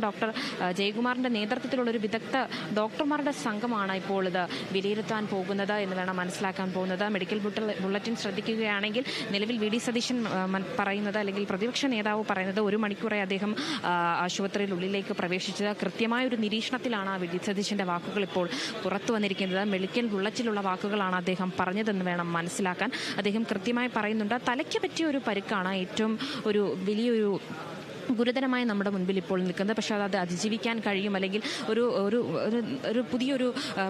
Doctor ജയകുമാറിന്റെ നേതൃത്വത്തിലുള്ള ഒരു വിദഗ്ധ ഡോക്ടർമാരുടെ സംഘമാണ് ഇപ്പോൾ ഇത് വിലയിരുത്താൻ പോകുന്നത് എന്ന് വേണം മനസ്സിലാക്കാൻ പോകുന്നത്. മെഡിക്കൽ ബുള്ളറ്റിൻ ശ്രദ്ധിക്കുകയാണെങ്കിൽ നിലവിൽ വി ഡി സതീശൻ പറയുന്നത്, അല്ലെങ്കിൽ പ്രതിപക്ഷ നേതാവ് പറയുന്നത്, 1 മണിക്കൂറെ അദ്ദേഹം ആശുപത്രിയിൽ ഉള്ളിലേക്ക് പ്രവേശിച്ചത്. കൃത്യമായ ഒരു നിരീക്ഷണത്തിലാണ് വി ഡി സതീശന്റെ വാക്കുകൾ ഇപ്പോൾ പുറത്തു വന്നിരിക്കുന്നത്. മെഡിക്കൽ ബുള്ളറ്റിലുള്ള വാക്കുകളാണ് അദ്ദേഹം പറഞ്ഞതെന്ന് വേണം മനസ്സിലാക്കാൻ. അദ്ദേഹം കൃത്യമായി പറയുന്നുണ്ട്, തലയ്ക്ക് പറ്റിയ ഒരു പരിക്കാണ് ഏറ്റവും വലിയൊരു ഗുരുതരമായി നമ്മുടെ മുൻപിൽ ഇപ്പോൾ നിൽക്കുന്നത്. പക്ഷേ അത് അതിജീവിക്കാൻ കഴിയും, അല്ലെങ്കിൽ ഒരു പുതിയൊരു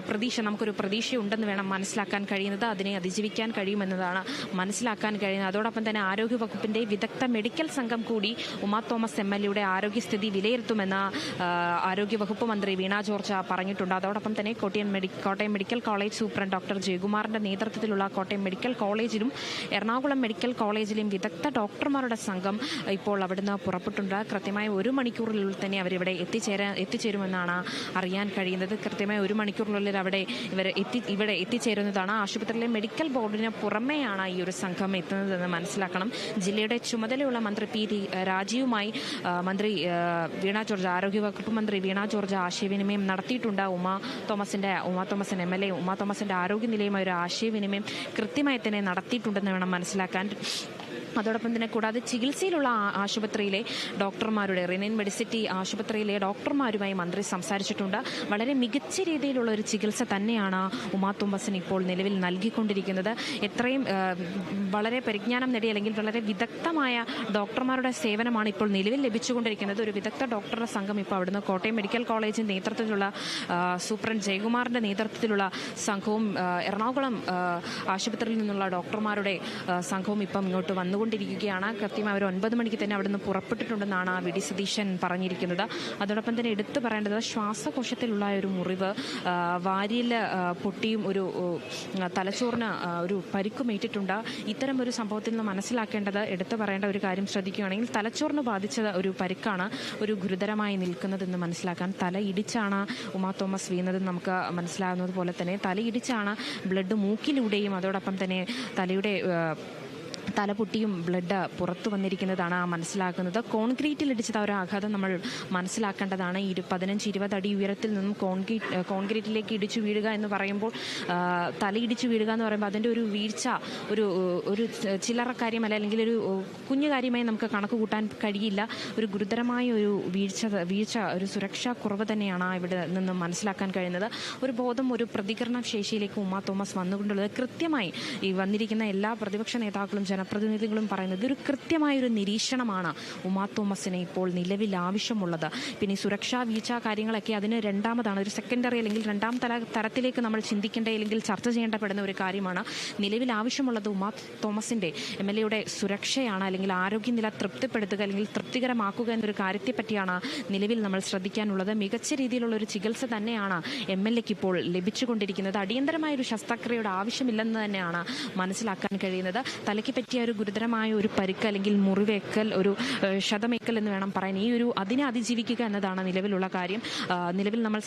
പ്രതീക്ഷ, നമുക്കൊരു പ്രതീക്ഷയുണ്ടെന്ന് വേണം മനസ്സിലാക്കാൻ കഴിയുന്നത്. അതിനെ അതിജീവിക്കാൻ കഴിയുമെന്നതാണ് മനസ്സിലാക്കാൻ കഴിയുന്നത്. അതോടൊപ്പം തന്നെ ആരോഗ്യവകുപ്പിന്റെ വിദഗ്ധ മെഡിക്കൽ സംഘം കൂടി ഉമാ തോമസ് MLA ആരോഗ്യസ്ഥിതി വിലയിരുത്തുമെന്ന് ആരോഗ്യവകുപ്പ് മന്ത്രി വീണ ജോർജ് പറഞ്ഞിട്ടുണ്ട്. അതോടൊപ്പം തന്നെ Kottayam medical college superintendent doctor ജയകുമാറിന്റെ നേതൃത്വത്തിലുള്ള കോട്ടയം മെഡിക്കൽ കോളേജിലും എറണാകുളം മെഡിക്കൽ കോളേജിലും വിദഗ്ധ ഡോക്ടർമാരുടെ സംഘം ഇപ്പോൾ അവിടുന്ന് പുറപ്പെട്ടു. കൃത്യമായ 1 മണിക്കൂറിനുള്ളിൽ തന്നെ അവരിവിടെ എത്തിച്ചേരുമെന്നാണ് അറിയാൻ കഴിയുന്നത്. കൃത്യമായ 1 മണിക്കൂറിനുള്ളിൽ ഇവിടെ എത്തിച്ചേരുന്നതാണ്. ആശുപത്രിയിലെ മെഡിക്കൽ ബോർഡിന് പുറമെയാണ് ഈ ഒരു സംഘം എത്തുന്നതെന്ന് മനസ്സിലാക്കണം. ജില്ലയുടെ ചുമതലയുള്ള മന്ത്രി P. രാജീവുമായി മന്ത്രി വീണ ജോർജ്, ആരോഗ്യവകുപ്പ് മന്ത്രി വീണ ജോർജ് ആശയവിനിമയം നടത്തിയിട്ടുണ്ട്. ഉമാ തോമസിന്റെ MLA ഉമാ തോമസിന്റെ ആരോഗ്യനിലയുമായി ഒരു ആശയവിനിമയം കൃത്യമായി തന്നെ നടത്തിയിട്ടുണ്ടെന്ന് വേണം മനസ്സിലാക്കാൻ. അതോടൊപ്പം തന്നെ കൂടാതെ ചികിത്സയിലുള്ള ആശുപത്രിയിലെ ഡോക്ടർമാരുടെ റിനൈൻ മെഡിസിറ്റി ആശുപത്രിയിലെ ഡോക്ടർമാരുമായി മന്ത്രി സംസാരിച്ചിട്ടുണ്ട്. വളരെ മികച്ച രീതിയിലുള്ള ഒരു ചികിത്സ തന്നെയാണ് ഉമാ തോമസിന് ഇപ്പോൾ നിലവിൽ നൽകിക്കൊണ്ടിരിക്കുന്നത്. എത്രയും വളരെ പരിജ്ഞാനം നേടിയ, അല്ലെങ്കിൽ വളരെ വിദഗ്ധമായ ഡോക്ടർമാരുടെ സേവനമാണ് ഇപ്പോൾ നിലവിൽ ലഭിച്ചുകൊണ്ടിരിക്കുന്നത്. ഒരു വിദഗ്ധ ഡോക്ടറുടെ സംഘം ഇപ്പോൾ അവിടുന്ന് കോട്ടയം മെഡിക്കൽ കോളേജിന്റെ നേതൃത്വത്തിലുള്ള സൂപ്രണ്ട് ജയകുമാറിന്റെ നേതൃത്വത്തിലുള്ള സംഘവും എറണാകുളം ആശുപത്രിയിൽ നിന്നുള്ള ഡോക്ടർമാരുടെ സംഘവും ഇപ്പം ഇങ്ങോട്ട് വന്നുകൊണ്ടിരിക്കുകയാണ്. കൃത്യമായി അവർ 9 മണിക്ക് തന്നെ അവിടുന്ന് പുറപ്പെട്ടിട്ടുണ്ടെന്നാണ് വി ഡി സതീശൻ പറഞ്ഞിരിക്കുന്നത്. അതോടൊപ്പം തന്നെ എടുത്തു പറയേണ്ടത്, ശ്വാസകോശത്തിലുള്ള ഒരു മുറിവ്, വാരിയിൽ പൊട്ടിയും ഒരു തലച്ചോറിന് ഒരു പരിക്കുമേറ്റിട്ടുണ്ട്. ഇത്തരം ഒരു സംഭവത്തിൽ നിന്ന് മനസ്സിലാക്കേണ്ടത്, എടുത്തു പറയേണ്ട ഒരു കാര്യം ശ്രദ്ധിക്കുകയാണെങ്കിൽ, തലച്ചോറിന് ബാധിച്ച ഒരു പരിക്കാണ് ഒരു ഗുരുതരമായി നിൽക്കുന്നതെന്ന് മനസ്സിലാക്കാൻ. തല ഇടിച്ചാണ് ഉമാ തോമസ് വീണതെന്ന് നമുക്ക് മനസ്സിലാകുന്നത് പോലെ തന്നെ തലയിടിച്ചാണ് ബ്ലഡ് മൂക്കിലൂടെയും അതോടൊപ്പം തന്നെ തലപൊട്ടിയും ബ്ലഡ് പുറത്തു വന്നിരിക്കുന്നതാണ് മനസ്സിലാക്കുന്നത്. കോൺക്രീറ്റിൽ ഇടിച്ചത് ഒരു ആഘാതം നമ്മൾ മനസ്സിലാക്കേണ്ടതാണ്. 15-20 അടി ഉയരത്തിൽ നിന്നും കോൺക്രീറ്റിലേക്ക് ഇടിച്ചു വീഴുക എന്ന് പറയുമ്പോൾ, തലയിടിച്ചു വീഴുക എന്ന് പറയുമ്പോൾ അതിൻ്റെ ഒരു വീഴ്ച ഒരു ചില്ലറ കാര്യമല്ല, അല്ലെങ്കിൽ ഒരു കുഞ്ഞു കാര്യമായി നമുക്ക് കണക്ക് കൂട്ടാൻ കഴിയില്ല. ഒരു ഗുരുതരമായ ഒരു വീഴ്ച ഒരു സുരക്ഷാ കുറവ് തന്നെയാണ് ഇവിടെ നിന്നും മനസ്സിലാക്കാൻ കഴിയുന്നത്. ഒരു ബോധം, ഒരു പ്രതികരണ ശേഷിയിലേക്ക് ഉമാ തോമസ് വന്നുകൊണ്ടുള്ളത് കൃത്യമായി ഈ വന്നിരിക്കുന്ന എല്ലാ പ്രതിപക്ഷ നേതാക്കളും ജനപ്രതിനിധികളും പറയുന്നത് ഒരു കൃത്യമായൊരു നിരീക്ഷണമാണ് ഉമാ തോമസിന് ഇപ്പോൾ നിലവിൽ ആവശ്യമുള്ളത്. പിന്നെ സുരക്ഷാ വീഴ്ച കാര്യങ്ങളൊക്കെ അതിന് രണ്ടാമതാണ്, ഒരു സെക്കൻഡറി അല്ലെങ്കിൽ രണ്ടാം തരത്തിലേക്ക് നമ്മൾ ചിന്തിക്കേണ്ട അല്ലെങ്കിൽ ചർച്ച ചെയ്യേണ്ടപ്പെടുന്ന ഒരു കാര്യമാണ്. നിലവിൽ ആവശ്യമുള്ളത് ഉമാ തോമസിന്റെ MLA സുരക്ഷയാണ്, അല്ലെങ്കിൽ ആരോഗ്യനില തൃപ്തിപ്പെടുത്തുക അല്ലെങ്കിൽ തൃപ്തികരമാക്കുക എന്നൊരു കാര്യത്തെ പറ്റിയാണ് നിലവിൽ നമ്മൾ ശ്രദ്ധിക്കാനുള്ളത്. മികച്ച രീതിയിലുള്ള ഒരു ചികിത്സ തന്നെയാണ് MLAക്ക് ഇപ്പോൾ ലഭിച്ചുകൊണ്ടിരിക്കുന്നത്. അടിയന്തരമായ ഒരു ശസ്ത്രക്രിയയുടെ ആവശ്യമില്ലെന്ന് തന്നെയാണ് മനസ്സിലാക്കാൻ കഴിയുന്നത്. തലയ്ക്ക് പറ്റിയ ഒരു ഗുരുതരമായ ഒരു പരിക്ക് അല്ലെങ്കിൽ മുറിവേക്കൽ, ഒരു ക്ഷതമേക്കൽ എന്ന് വേണം പറയാൻ. അതിനെ അതിജീവിക്കുക എന്നതാണ് നിലവിലുള്ള കാര്യം. നിലവിൽ നമ്മൾ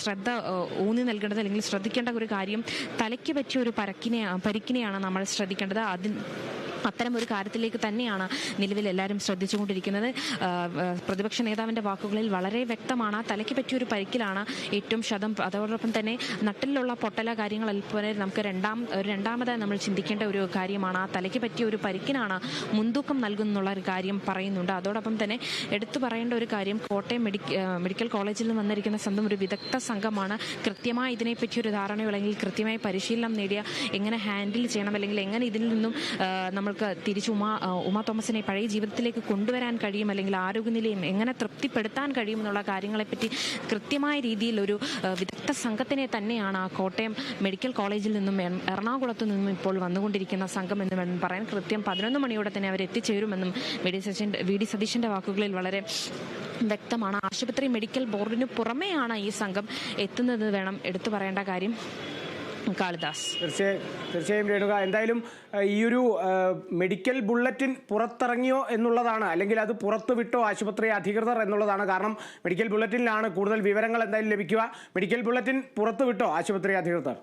ഊന്നി നൽകേണ്ടത് അല്ലെങ്കിൽ ശ്രദ്ധിക്കേണ്ട ഒരു കാര്യം, തലയ്ക്ക് പറ്റിയ ഒരു പരിക്കിനെയാണ് നമ്മൾ ശ്രദ്ധിക്കേണ്ടത്. അത്തരം ഒരു കാര്യത്തിലേക്ക് തന്നെയാണ് നിലവിൽ എല്ലാവരും ശ്രദ്ധിച്ചുകൊണ്ടിരിക്കുന്നത്. പ്രതിപക്ഷ നേതാവിൻ്റെ വാക്കുകളിൽ വളരെ വ്യക്തമാണ്, തലയ്ക്ക് പറ്റിയൊരു പരിക്കിലാണ് ഏറ്റവും അതോടൊപ്പം തന്നെ നട്ടിലുള്ള പൊട്ടല കാര്യങ്ങൾ പോലെ നമുക്ക് രണ്ടാമതായി നമ്മൾ ചിന്തിക്കേണ്ട ഒരു കാര്യമാണ്. ആ തലയ്ക്ക് പറ്റിയ ഒരു പരിക്കിനാണ് മുൻതൂക്കം നൽകുന്നുള്ള ഒരു കാര്യം പറയുന്നുണ്ട്. അതോടൊപ്പം തന്നെ എടുത്തു പറയേണ്ട ഒരു കാര്യം, കോട്ടയം മെഡിക്കൽ കോളേജിൽ നിന്ന് വന്നിരിക്കുന്ന സ്വന്തം ഒരു വിദഗ്ധ സംഘമാണ്. കൃത്യമായി ഇതിനെപ്പറ്റി ഒരു ധാരണയോ അല്ലെങ്കിൽ കൃത്യമായി പരിശീലനം നേടിയ എങ്ങനെ ഹാൻഡിൽ ചെയ്യണം, അല്ലെങ്കിൽ എങ്ങനെ ഇതിൽ നിന്നും നമ്മൾക്ക് തിരിച്ച് ഉമാ തോമസിനെ പഴയ ജീവിതത്തിലേക്ക് കൊണ്ടുവരാൻ കഴിയും, അല്ലെങ്കിൽ ആരോഗ്യനിലയും എങ്ങനെ തൃപ്തിപ്പെടുത്താൻ കഴിയും എന്നുള്ള കാര്യങ്ങളെപ്പറ്റി കൃത്യമായ രീതിയിൽ ഒരു വിദഗ്ധ സംഘത്തിനെ തന്നെയാണ് കോട്ടയം മെഡിക്കൽ കോളേജിൽ നിന്നും എറണാകുളത്തു നിന്നും ഇപ്പോൾ വന്നുകൊണ്ടിരിക്കുന്ന സംഘം എന്ന് വേണം പറയാൻ. കൃത്യം 11 മണിയോടെ തന്നെ അവർ എത്തിച്ചേരുമെന്നും വി ഡി സതീശന്റെ വാക്കുകളിൽ വളരെ വ്യക്തമാണ്. ആശുപത്രി മെഡിക്കൽ ബോർഡിന് പുറമെയാണ് ഈ സംഘം എത്തുന്നത് വേണം എടുത്തു പറയേണ്ട കാര്യം. കാളിദാസ്. തീർച്ചയായും രേണുക, എന്തായാലും ഈയൊരു മെഡിക്കൽ ബുള്ളറ്റിൻ പുറത്തിറങ്ങിയോ എന്നുള്ളതാണ്, അല്ലെങ്കിൽ അത് പുറത്തു വിട്ടോ ആശുപത്രി അധികൃതർ എന്നുള്ളതാണ്. കാരണം മെഡിക്കൽ ബുള്ളറ്റിനിലാണ് കൂടുതൽ വിവരങ്ങൾ എന്തായാലും ലഭിക്കുക. മെഡിക്കൽ ബുള്ളറ്റിൻ പുറത്തു വിട്ടോ ആശുപത്രി അധികൃതർ?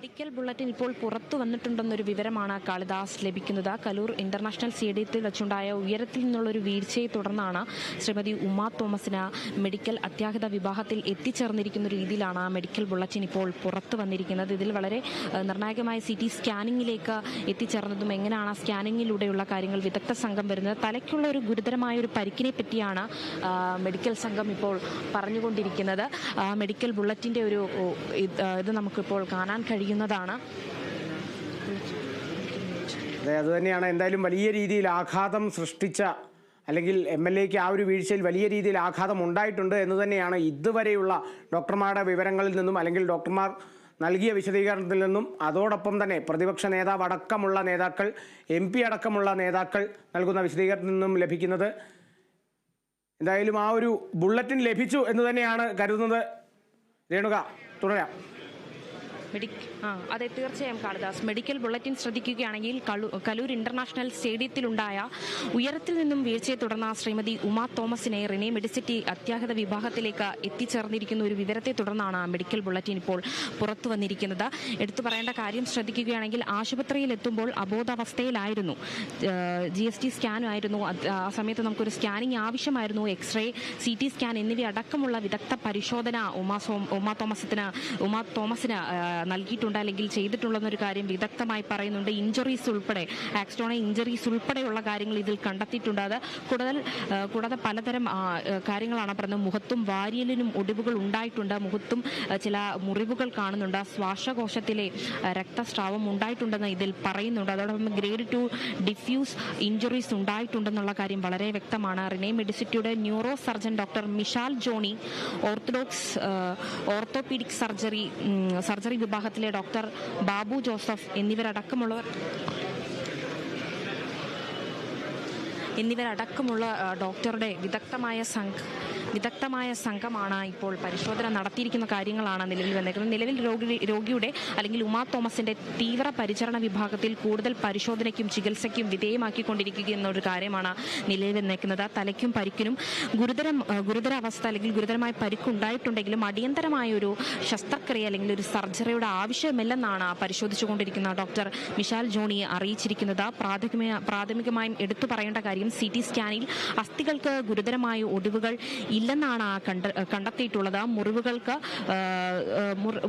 മെഡിക്കൽ ബുള്ളറ്റിൻ ഇപ്പോൾ പുറത്തു വന്നിട്ടുണ്ടെന്നൊരു വിവരമാണ് കാളിദാസ് ലഭിക്കുന്നത്. കലൂർ ഇന്റർനാഷണൽ സ്റ്റേഡിയത്തിൽ വെച്ചുണ്ടായ ഉയരത്തിൽ നിന്നുള്ളൊരു വീഴ്ചയെ തുടർന്നാണ് ശ്രീമതി ഉമ തോമസിന് മെഡിക്കൽ അത്യാഹിത വിഭാഗത്തിൽ എത്തിച്ചേർന്നിരിക്കുന്ന രീതിയിലാണ് മെഡിക്കൽ ബുള്ളറ്റിൻ ഇപ്പോൾ പുറത്തു വന്നിരിക്കുന്നത്. ഇതിൽ വളരെ നിർണായകമായ CT സ്കാനിങ്ങിലേക്ക് എത്തിച്ചേർന്നതും എങ്ങനെയാണ് സ്കാനിങ്ങിലൂടെയുള്ള കാര്യങ്ങൾ വിദഗ്ധ സംഘം വരുന്നത്, തലയ്ക്കുള്ള ഒരു ഗുരുതരമായ ഒരു പരിക്കിനെ പറ്റിയാണ് മെഡിക്കൽ സംഘം ഇപ്പോൾ പറഞ്ഞുകൊണ്ടിരിക്കുന്നത്. മെഡിക്കൽ ബുള്ളറ്റിൻ്റെ ഒരു ഇത് നമുക്കിപ്പോൾ കാണാൻ കഴിയുന്നതാണ്. അത് തന്നെയാണ് എന്തായാലും വലിയ രീതിയിൽ ആഘാതം സൃഷ്ടിച്ച, അല്ലെങ്കിൽ MLAക്ക് ആ ഒരു വീഴ്ചയിൽ വലിയ രീതിയിൽ ആഘാതം ഉണ്ടായിട്ടുണ്ട് എന്ന് തന്നെയാണ് ഇതുവരെയുള്ള ഡോക്ടർമാരുടെ വിവരങ്ങളിൽ നിന്നും അല്ലെങ്കിൽ ഡോക്ടർമാർ നൽകിയ വിശദീകരണത്തിൽ നിന്നും അതോടൊപ്പം തന്നെ പ്രതിപക്ഷ നേതാവ് അടക്കമുള്ള നേതാക്കൾ, MP അടക്കമുള്ള നേതാക്കൾ നൽകുന്ന വിശദീകരണത്തിൽ നിന്നും ലഭിക്കുന്നത്. എന്തായാലും ആ ഒരു ബുള്ളറ്റിൻ ലഭിച്ചു എന്ന് തന്നെയാണ് കരുതുന്നത്. രേണുക, തുടരാം. അതെ, തീർച്ചയായും കാളിദാസ്. മെഡിക്കൽ ബുള്ളറ്റിൻ ശ്രദ്ധിക്കുകയാണെങ്കിൽ കലൂർ ഇന്റർനാഷണൽ സ്റ്റേഡിയത്തിലുണ്ടായ ഉയരത്തിൽ നിന്നും വീഴ്ചയെ തുടർന്ന് ശ്രീമതി ഉമ തോമസിനെ റിനെ മെഡിസിറ്റി അത്യാഹിത വിഭാഗത്തിലേക്ക് എത്തിച്ചേർന്നിരിക്കുന്ന ഒരു വിവരത്തെ തുടർന്നാണ് മെഡിക്കൽ ബുള്ളറ്റിൻ ഇപ്പോൾ പുറത്തു വന്നിരിക്കുന്നത്. എടുത്തു പറയേണ്ട കാര്യം ശ്രദ്ധിക്കുകയാണെങ്കിൽ ആശുപത്രിയിൽ എത്തുമ്പോൾ അബോധാവസ്ഥയിലായിരുന്നു. GST സ്കാനായിരുന്നു. ആ സമയത്ത് നമുക്കൊരു സ്കാനിങ് ആവശ്യമായിരുന്നു. എക്സ്റേ, CT സ്കാൻ എന്നിവ അടക്കമുള്ള വിദഗ്ധ പരിശോധന ഉമ തോമസിന് നൽകിയിട്ടുണ്ട് അല്ലെങ്കിൽ ചെയ്തിട്ടുള്ളതെന്നൊരു കാര്യം വിദഗ്ധമായി പറയുന്നുണ്ട്. ഇഞ്ചുറീസ് ഉൾപ്പെടെ, ആക്സിഡോണൽ ഇഞ്ചുറീസ് ഉൾപ്പെടെയുള്ള കാര്യങ്ങൾ ഇതിൽ കണ്ടെത്തിയിട്ടുണ്ട്. അത് കൂടാതെ പലതരം കാര്യങ്ങളാണ് പറയുന്നത്. മുഖത്തും വാരിയലിനും ഒടിവുകൾ ഉണ്ടായിട്ടുണ്ട്. മുഖത്തും ചില മുറിവുകൾ കാണുന്നുണ്ട്. ശ്വാസകോശത്തിലെ രക്തസ്രാവം ഉണ്ടായിട്ടുണ്ടെന്ന് ഇതിൽ പറയുന്നുണ്ട്. അതോടൊപ്പം ഗ്രേഡ് 2 ഡിഫ്യൂസ് ഇഞ്ചുറീസ് ഉണ്ടായിട്ടുണ്ടെന്നുള്ള കാര്യം വളരെ വ്യക്തമാണ്. റിനെ മെഡിസിറ്റിയുടെ neuro surgeon doctor Mishal Johny, orthopaedic surgery വിഭാഗത്തിലെ ഡോക്ടർ ബാബു ജോസഫ് എന്നിവരടക്കമുള്ള ഡോക്ടറുടെ വിദഗ്ധമായ സംഘമാണ് ഇപ്പോൾ പരിശോധന നടത്തിയിരിക്കുന്ന കാര്യങ്ങളാണ് നിലവിൽ വന്നേക്കുന്നത്. നിലവിൽ രോഗിയുടെ അല്ലെങ്കിൽ ഉമ തോമസിന്റെ തീവ്ര പരിചരണ വിഭാഗത്തിൽ കൂടുതൽ പരിശോധനയ്ക്കും ചികിത്സയ്ക്കും വിധേയമാക്കിക്കൊണ്ടിരിക്കുന്ന ഒരു കാര്യമാണ് നിലവിൽ വന്നേക്കുന്നത്. തലയ്ക്കും പരിക്കിനും ഗുരുതരാവസ്ഥ അല്ലെങ്കിൽ ഗുരുതരമായ പരിക്കുണ്ടായിട്ടുണ്ടെങ്കിലും അടിയന്തരമായ ഒരു ശസ്ത്രക്രിയ അല്ലെങ്കിൽ ഒരു സർജറിയുടെ ആവശ്യമില്ലെന്നാണ് പരിശോധിച്ചുകൊണ്ടിരിക്കുന്ന ഡോക്ടർ മിഷാൽ ജോണി അറിയിച്ചിരിക്കുന്നത്. പ്രാഥമികമായും എടുത്തു പറയേണ്ട കാര്യം CT സ്കാനിൽ അസ്ഥികൾക്ക് ഗുരുതരമായ ഒടിവുകൾ ഇല്ലെന്നാണ് കണ്ടെത്തിയിട്ടുള്ളത്.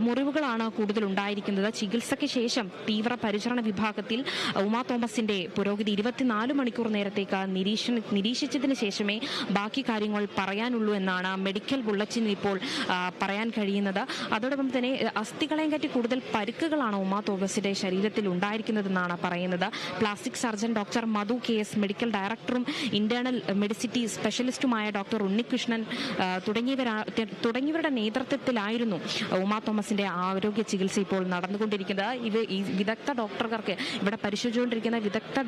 മുറിവുകളാണ് കൂടുതൽ ഉണ്ടായിരിക്കുന്നത്. ചികിത്സയ്ക്ക് ശേഷം തീവ്ര പരിചരണ വിഭാഗത്തിൽ ഉമ തോമസിന്റെ പുരോഗതി 24 മണിക്കൂർ നേരത്തേക്ക് നിരീക്ഷിച്ചതിന് ശേഷമേ ബാക്കി കാര്യങ്ങൾ പറയാനുള്ളൂ എന്നാണ് മെഡിക്കൽ ബുള്ളറ്റിനിൽ ഇപ്പോൾ പറയാൻ കഴിയുന്നത്. അതോടൊപ്പം തന്നെ അസ്ഥികളെയും കാട്ടി കൂടുതൽ പരിക്കുകളാണ് ഉമ തോമസിന്റെ ശരീരത്തിൽ ഉണ്ടായിരിക്കുന്നതെന്നാണ് പറയുന്നത്. പ്ലാസ്റ്റിക് സർജൻ ഡോക്ടർ മധു KS, മെഡിക്കൽ ഡയറക്ടറും ഇന്റേണൽ മെഡിസിറ്റി സ്പെഷ്യലിസ്റ്റുമായ ഡോക്ടർ ഉണ്ണികൃഷ്ണൻ തുടങ്ങിയവരുടെ നേതൃത്വത്തിലായിരുന്നു ഉമ തോമസിന്റെ ആരോഗ്യ ചികിത്സ ഇപ്പോൾ നടന്നുകൊണ്ടിരിക്കുന്നത്. ഈ വിദഗ്ധ ഡോക്ടർമാർക്ക്, ഇവിടെ പരിശോധിച്ചുകൊണ്ടിരിക്കുന്ന വിദഗ്ധ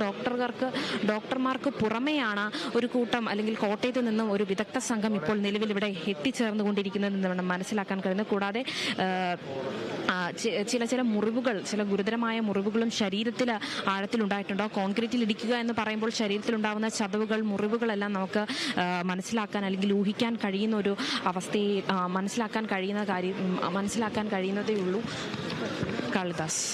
ഡോക്ടർമാർക്ക് പുറമെയാണ് ഒരു കൂട്ടം അല്ലെങ്കിൽ കോട്ടയത്ത് നിന്നും ഒരു വിദഗ്ധ സംഘം ഇപ്പോൾ നിലവിൽ ഇവിടെ എത്തിച്ചേർന്നുകൊണ്ടിരിക്കുന്നതെന്ന് വേണം മനസ്സിലാക്കാൻ കഴിയുന്നത്. കൂടാതെ ചില മുറിവുകൾ, ചില ഗുരുതരമായ മുറിവുകളും ശരീരത്തിൽ ആഴത്തിലുണ്ടായിട്ടുണ്ട്. കോൺക്രീറ്റിൽ ഇടിക്കുക എന്ന് പറയുമ്പോൾ ശരീരത്തിലുണ്ടാകുന്ന ചതവുകൾ, മുറിവുകളെല്ലാം നമുക്ക് മനസ്സിലാക്കാൻ അല്ലെങ്കിൽ ഊഹിക്കാൻ കഴിയുന്ന ഒരു അവസ്ഥയെ മനസ്സിലാക്കാൻ കഴിയുന്നതേ ഉള്ളൂ. കാളിദാസ്.